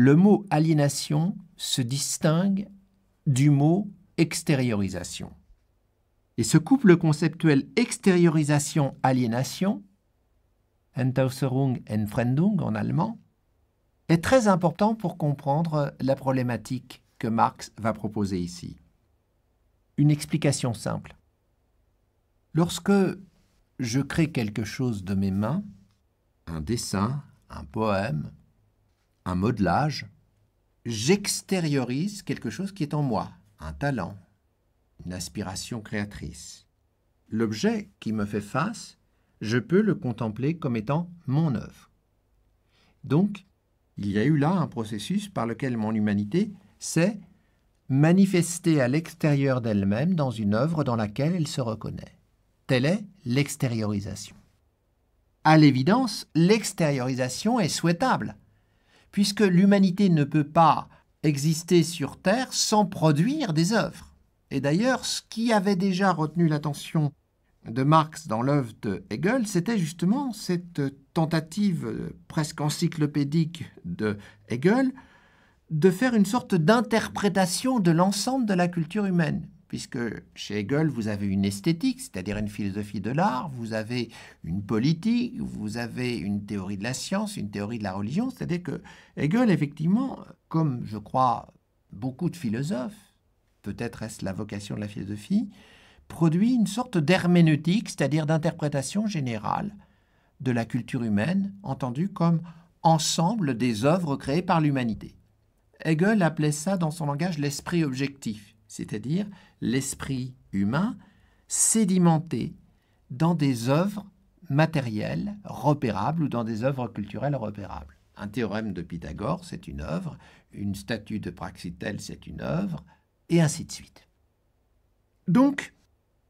le mot aliénation se distingue du mot extériorisation. Et ce couple conceptuel extériorisation-aliénation, Entäußerung, Entfremdung en allemand, est très important pour comprendre la problématique que Marx va proposer ici. Une explication simple. Lorsque je crée quelque chose de mes mains, un dessin, un poème, un modelage, j'extériorise quelque chose qui est en moi, un talent, une aspiration créatrice. L'objet qui me fait face, je peux le contempler comme étant mon œuvre. Donc, il y a eu là un processus par lequel mon humanité s'est manifestée à l'extérieur d'elle-même dans une œuvre dans laquelle elle se reconnaît. Telle est l'extériorisation. À l'évidence, l'extériorisation est souhaitable, puisque l'humanité ne peut pas exister sur Terre sans produire des œuvres. Et d'ailleurs, ce qui avait déjà retenu l'attention de Marx dans l'œuvre de Hegel, c'était justement cette tentative presque encyclopédique de Hegel de faire une sorte d'interprétation de l'ensemble de la culture humaine. Puisque chez Hegel, vous avez une esthétique, c'est-à-dire une philosophie de l'art, vous avez une politique, vous avez une théorie de la science, une théorie de la religion, c'est-à-dire que Hegel, effectivement, comme je crois beaucoup de philosophes, peut-être est-ce la vocation de la philosophie, produit une sorte d'herméneutique, c'est-à-dire d'interprétation générale de la culture humaine, entendue comme ensemble des œuvres créées par l'humanité. Hegel appelait ça dans son langage l'esprit objectif, c'est-à-dire l'esprit humain sédimenté dans des œuvres matérielles repérables ou dans des œuvres culturelles repérables. Un théorème de Pythagore, c'est une œuvre, une statue de Praxitèle, c'est une œuvre, et ainsi de suite. Donc,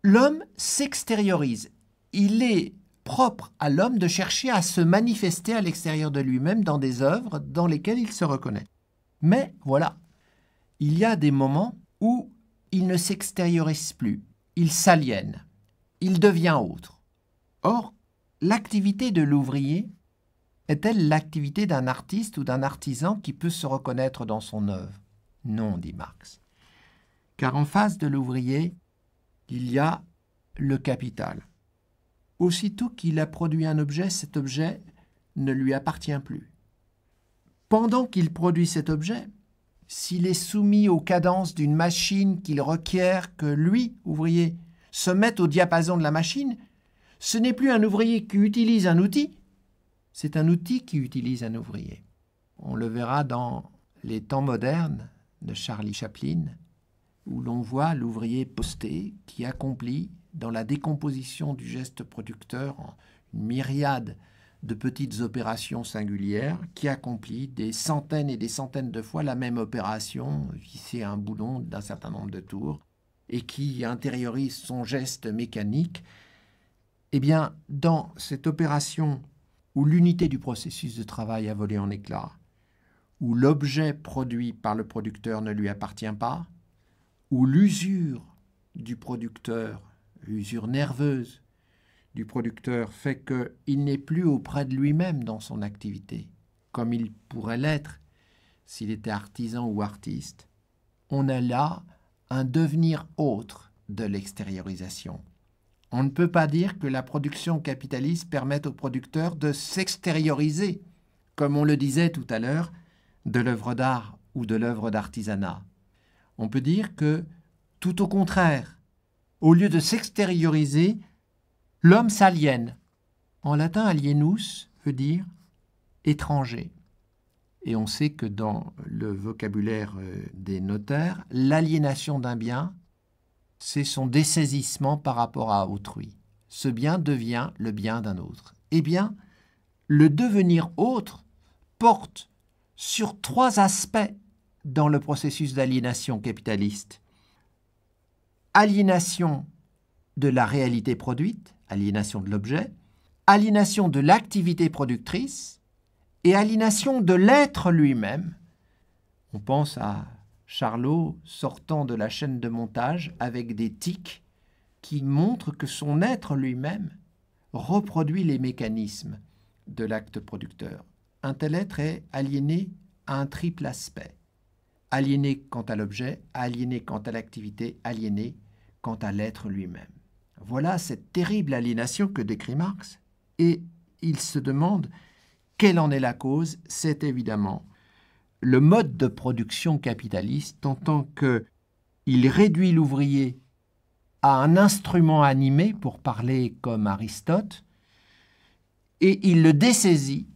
l'homme s'extériorise. Il est propre à l'homme de chercher à se manifester à l'extérieur de lui-même dans des œuvres dans lesquelles il se reconnaît. Mais voilà, il y a des moments où il ne s'extériorise plus, il s'aliène, il devient autre. Or, l'activité de l'ouvrier est-elle l'activité d'un artiste ou d'un artisan qui peut se reconnaître dans son œuvre? Non, dit Marx. Car en face de l'ouvrier, il y a le capital. Aussitôt qu'il a produit un objet, cet objet ne lui appartient plus. Pendant qu'il produit cet objet, s'il est soumis aux cadences d'une machine qu'il requiert que lui, ouvrier, se mette au diapason de la machine, ce n'est plus un ouvrier qui utilise un outil, c'est un outil qui utilise un ouvrier. On le verra dans Les temps modernes de Charlie Chaplin, où l'on voit l'ouvrier posté qui accomplit dans la décomposition du geste producteur en une myriade de petites opérations singulières, qui accomplit des centaines et des centaines de fois la même opération, visser un boulon d'un certain nombre de tours, et qui intériorise son geste mécanique. Eh bien, dans cette opération où l'unité du processus de travail a volé en éclats, où l'objet produit par le producteur ne lui appartient pas, où l'usure du producteur, l'usure nerveuse du producteur fait qu'il n'est plus auprès de lui-même dans son activité, comme il pourrait l'être s'il était artisan ou artiste. On a là un devenir autre de l'extériorisation. On ne peut pas dire que la production capitaliste permette au producteur de s'extérioriser, comme on le disait tout à l'heure, de l'œuvre d'art ou de l'œuvre d'artisanat. On peut dire que, tout au contraire, au lieu de s'extérioriser, l'homme s'aliène. En latin, alienus veut dire étranger. Et on sait que dans le vocabulaire des notaires, l'aliénation d'un bien, c'est son dessaisissement par rapport à autrui. Ce bien devient le bien d'un autre. Eh bien, le devenir autre porte sur 3 aspects dans le processus d'aliénation capitaliste. Aliénation de la réalité produite, aliénation de l'objet, aliénation de l'activité productrice et aliénation de l'être lui-même. On pense à Charlot sortant de la chaîne de montage avec des tics qui montrent que son être lui-même reproduit les mécanismes de l'acte producteur. Un tel être est aliéné a un triple aspect. Aliéné quant à l'objet, aliéné quant à l'activité, aliéné quant à l'être lui-même. Voilà cette terrible aliénation que décrit Marx, et il se demande quelle en est la cause. C'est évidemment le mode de production capitaliste en tant qu'il réduit l'ouvrier à un instrument animé, pour parler comme Aristote, et il le dessaisit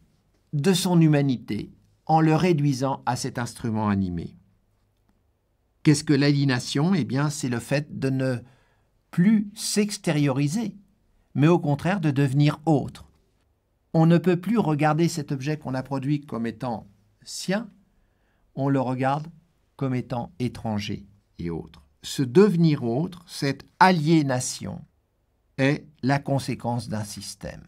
de son humanité en le réduisant à cet instrument animé. Qu'est-ce que l'aliénation? Eh bien, c'est le fait de ne plus s'extérioriser, mais au contraire de devenir autre. On ne peut plus regarder cet objet qu'on a produit comme étant sien, on le regarde comme étant étranger et autre. Ce devenir autre, cette aliénation, est la conséquence d'un système.